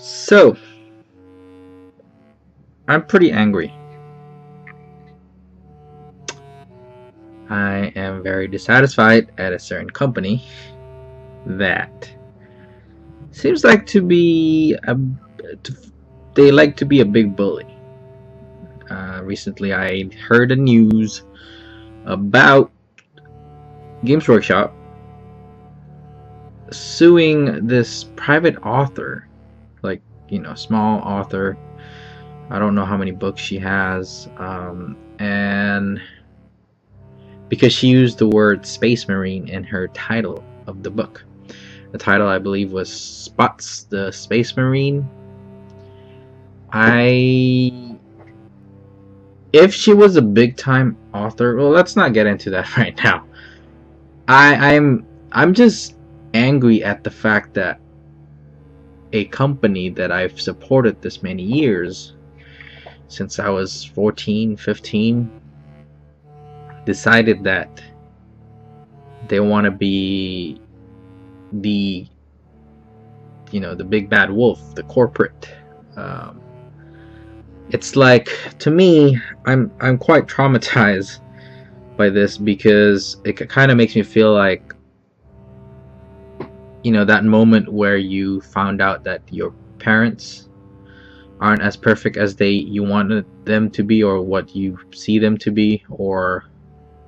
So, I'm pretty angry. I am very dissatisfied at a certain company that seems like to be they like to be a big bully. Recently, I heard the news about Games Workshop suing this private author, like, small author. I don't know how many books she has, and because she used the word Space Marine in her title of the book. The title, I believe, was Spots the Space Marine. If she was a big time author, well, let's not get into that right now. I'm just angry at the fact that a company that I've supported this many years, since I was 14, 15, decided that they want to be the big bad wolf, the corporate. It's like, to me, I'm quite traumatized by this, because it kind of makes me feel like, that moment where you found out that your parents aren't as perfect as you wanted them to be, or what you see them to be, or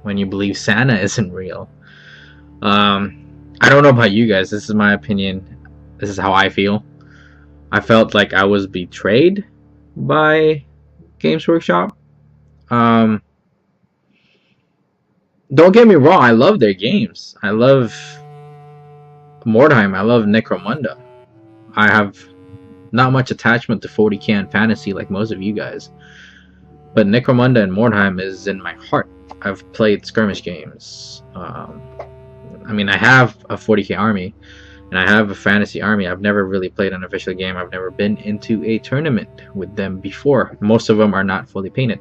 when you believe Santa isn't real. I don't know about you guys. This is my opinion. This is how I feel. I felt like I was betrayed by Games Workshop. Don't get me wrong, I love their games. I love Mordheim. I love Necromunda. I have not much attachment to 40k and fantasy like most of you guys, but Necromunda and Mordheim is in my heart. I've played skirmish games. I have a 40k army, and I have a fantasy army. I've never really played an official game. I've never been into a tournament with them before. Most of them are not fully painted.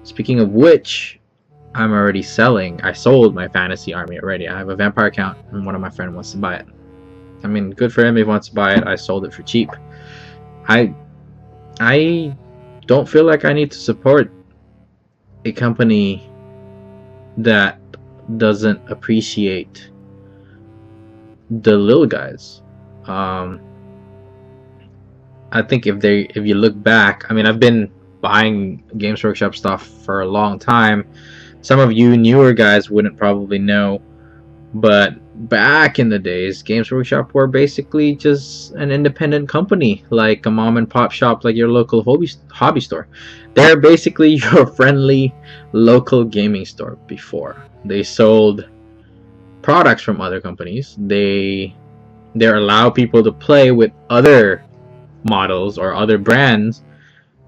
Speaking of which, I'm already selling. I sold my fantasy army already. I have a vampire account, and one of my friends wants to buy it. Good for him if he wants to buy it. I sold it for cheap. I don't feel like I need to support a company that doesn't appreciate the little guys. I think if you look back, I've been buying Games Workshop stuff for a long time. Some of you newer guys wouldn't probably know, but back in the days, Games Workshop were basically just an independent company, like a mom and pop shop, like your local hobby store. They're basically your friendly local gaming store before. They sold products from other companies. They allow people to play with other models or other brands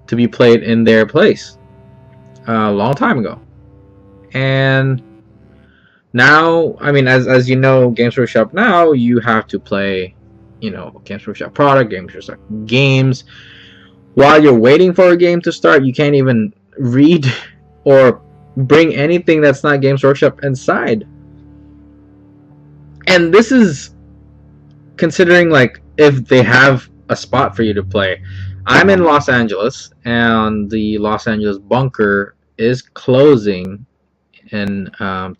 to be played in their place a long time ago. And now, as you know, Games Workshop now, you have to play, Games Workshop product, Games Workshop games. While you're waiting for a game to start, you can't even read or bring anything that's not Games Workshop inside. And this is considering, like, if they have a spot for you to play. I'm in Los Angeles, and the Los Angeles bunker is closing in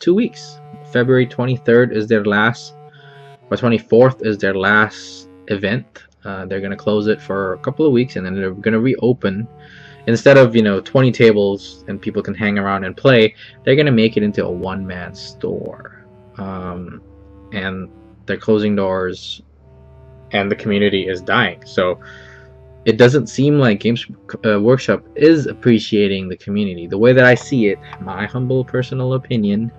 2 weeks. February 23rd is their last, or 24th is their last event. They're going to close it for a couple of weeks, and then they're going to reopen. Instead of 20 tables and people can hang around and play, they're going to make it into a one-man store. And they're closing doors, and the community is dying. So it doesn't seem like Games Workshop is appreciating the community. The way that I see it, my humble personal opinion,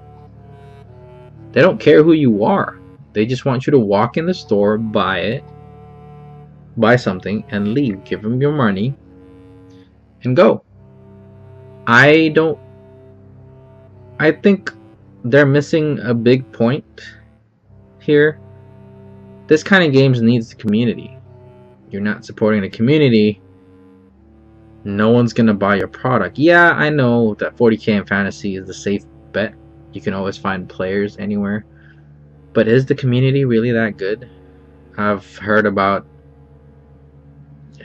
they don't care who you are. They just want you to walk in the store, buy something, and leave. Give them your money and go. I think they're missing a big point here. This kind of games needs the community. You're not supporting the community, no one's gonna buy your product. Yeah, I know that 40k and fantasy is the safe bet. You can always find players anywhere, but is the community really that good? I've heard about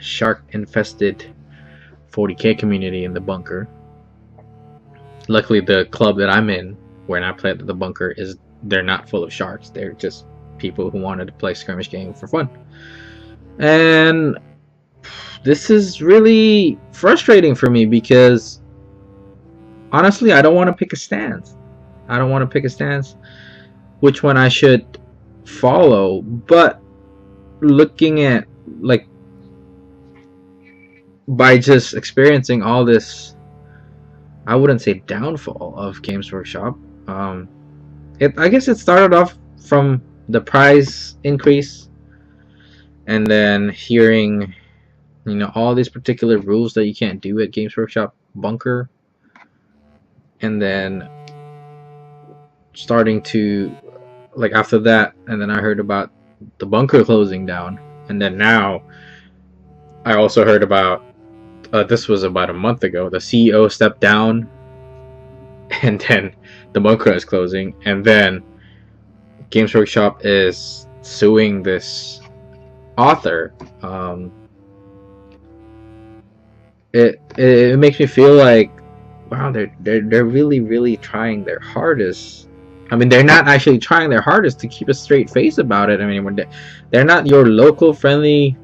shark infested 40k community in the bunker. Luckily, the club that I'm in, when I play at the bunker, they're not full of sharks. They're just people who wanted to play skirmish game for fun. And this is really frustrating for me because honestly, I don't want to pick a stance. I don't want to pick a stance which one I should follow, but looking at, like, by just experiencing all this, I wouldn't say downfall of Games Workshop. I guess it started off from the price increase, and then hearing, you know, all these particular rules that you can't do at Games Workshop Bunker, and then starting to, like, after that, and then I heard about the bunker closing down, and then now I also heard about this was about a month ago, the CEO stepped down, and then the bunker is closing, and then Games Workshop is suing this author. It makes me feel like, wow, they're really trying their hardest. I mean, they're not actually trying their hardest to keep a straight face about it. I mean, when they're not your local friendly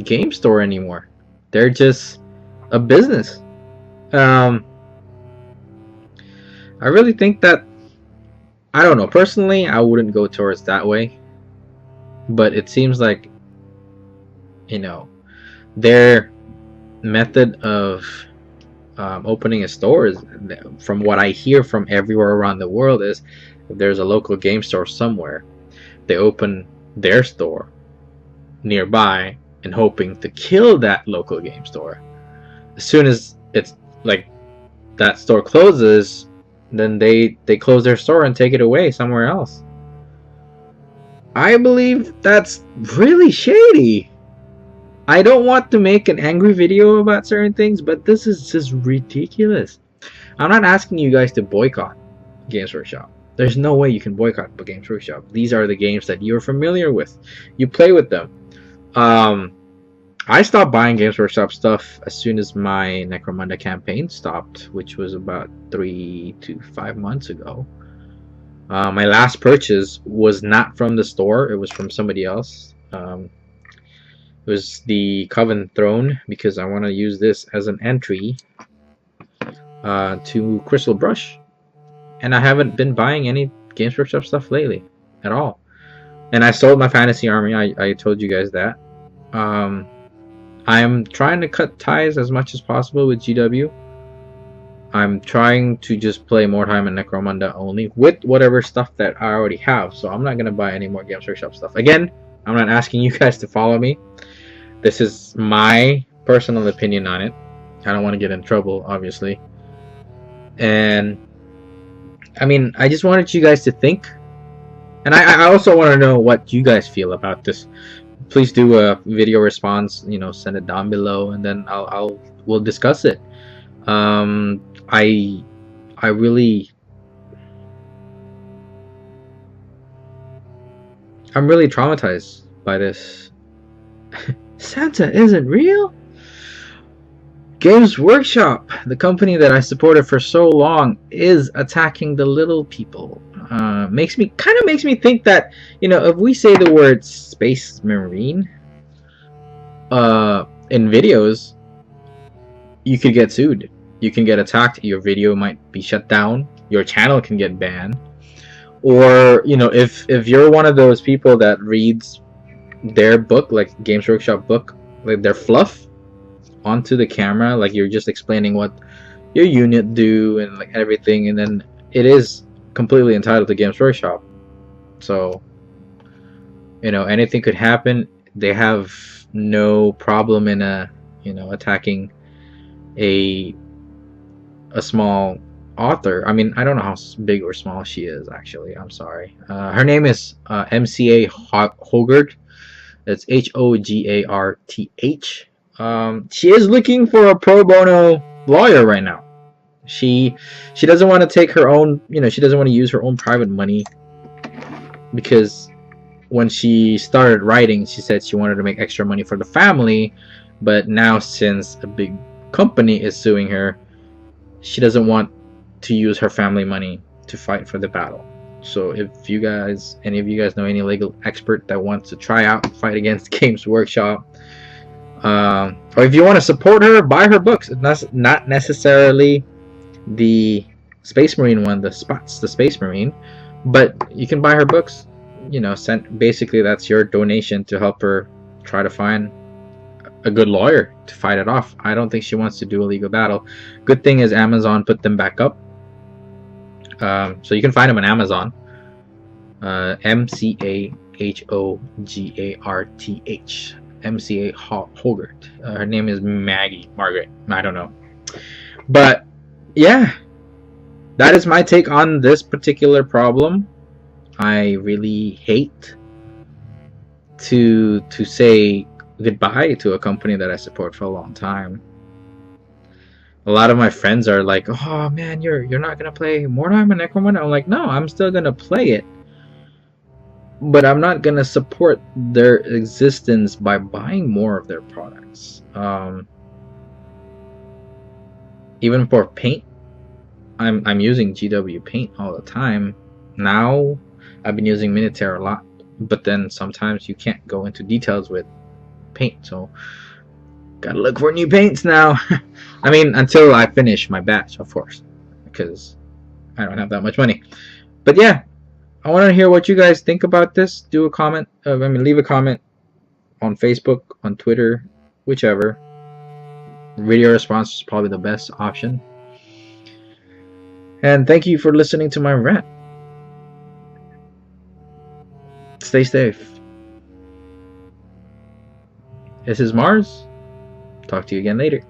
game store anymore. They're just a business. I really think that, I don't know, personally I wouldn't go towards that way, but it seems like, you know, their method of opening a store is, from what I hear from everywhere around the world, is if there's a local game store somewhere, they open their store nearby and hoping to kill that local game store. As soon as it's like that store closes, then they close their store and take it away somewhere else. I believe that's really shady. I don't want to make an angry video about certain things, but this is just ridiculous. I'm not asking you guys to boycott Games Workshop. There's no way you can boycott Games Workshop. These are the games that you're familiar with. You play with them. I stopped buying Games Workshop stuff as soon as my Necromunda campaign stopped, which was about 3 to 5 months ago. My last purchase was not from the store. It was from somebody else. It was the Coven Throne, because I want to use this as an entry to Crystal Brush. And I haven't been buying any Games Workshop stuff lately at all. And I sold my Fantasy Army. I told you guys that. I'm trying to cut ties as much as possible with GW. I'm trying to just play more time in Necromunda only with whatever stuff that I already have. So I'm not going to buy any more Games Workshop stuff. Again, I'm not asking you guys to follow me. This is my personal opinion on it. I don't want to get in trouble, obviously. And I mean, I just wanted you guys to think. And I also want to know what you guys feel about this. Please do a video response, you know, send it down below, and then we'll discuss it. I'm really traumatized by this. Santa isn't real? Games Workshop, the company that I supported for so long, is attacking the little people. Makes me think that, you know, if we say the word Space Marine in videos, you could get sued. You can get attacked. Your video might be shut down. Your channel can get banned. Or, you know, if you're one of those people that reads their book, like Games Workshop book, like their fluff, onto the camera, like you're just explaining what your unit do and like everything, and then it is completely entitled to Games Workshop. So, you know, anything could happen. They have no problem in attacking a small author. I mean, I don't know how big or small she is, actually. I'm sorry. Her name is MCA Hogarth. That's Hogarth. She is looking for a pro bono lawyer right now. She doesn't want to take her own, you know, she doesn't want to use her own private money, because when she started writing, she said she wanted to make extra money for the family, But now, since a big company is suing her, she doesn't want to use her family money to fight for the battle. So if any of you guys know any legal expert that wants to try out and fight against Games Workshop, or if you want to support her, buy her books. It's not necessarily the Space Marine one, the Space Marine, but you can buy her books. You know, basically that's your donation to help her try to find a good lawyer to fight it off. I don't think she wants to do a legal battle. Good thing is Amazon put them back up, so you can find them on Amazon. MCA Hogarth. MCA Hogarth. Her name is Margaret. I don't know, but yeah, that is my take on this particular problem. I really hate to say goodbye to a company that I support for a long time. A lot of my friends are like, "Oh man, you're not gonna play Mordheim and Necromunda." I'm like, "No, I'm still gonna play it, but I'm not gonna support their existence by buying more of their products." Even for paint, I'm using GW paint all the time. Now I've been using Minitaire a lot, but then sometimes you can't go into details with paint, so gotta look for new paints now. I mean, until I finish my batch, of course, because I don't have that much money. But yeah, I want to hear what you guys think about this. Do a comment. Leave a comment on Facebook, on Twitter, whichever. Video response is probably the best option. And thank you for listening to my rant. Stay safe. This is Mars. Talk to you again later.